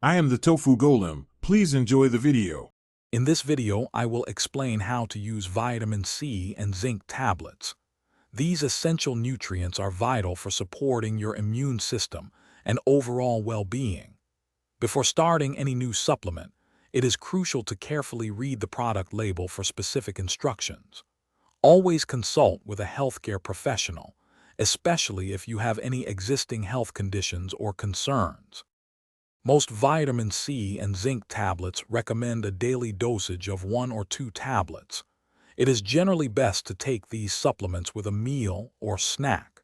I am the Tofu Golem. Please enjoy the video. In this video, I will explain how to use vitamin C and zinc tablets. These essential nutrients are vital for supporting your immune system and overall well-being. Before starting any new supplement, it is crucial to carefully read the product label for specific instructions. Always consult with a healthcare professional, especially if you have any existing health conditions or concerns. Most vitamin C and zinc tablets recommend a daily dosage of 1 or 2 tablets. It is generally best to take these supplements with a meal or snack.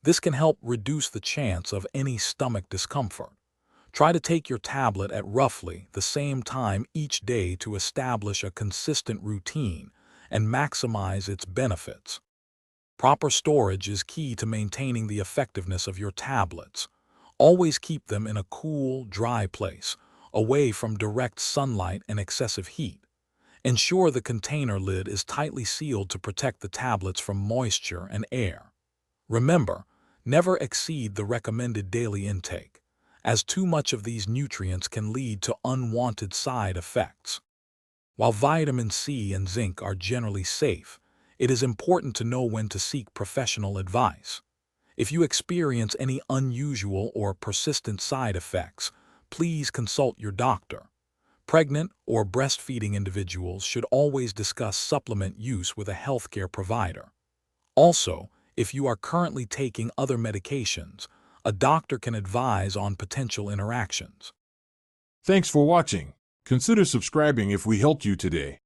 This can help reduce the chance of any stomach discomfort. Try to take your tablet at roughly the same time each day to establish a consistent routine and maximize its benefits. Proper storage is key to maintaining the effectiveness of your tablets. Always keep them in a cool, dry place, away from direct sunlight and excessive heat. Ensure the container lid is tightly sealed to protect the tablets from moisture and air. Remember, never exceed the recommended daily intake, as too much of these nutrients can lead to unwanted side effects. While vitamin C and zinc are generally safe, it is important to know when to seek professional advice. If you experience any unusual or persistent side effects, please consult your doctor. Pregnant or breastfeeding individuals should always discuss supplement use with a healthcare provider. Also, if you are currently taking other medications, a doctor can advise on potential interactions. Thanks for watching. Consider subscribing if we helped you today.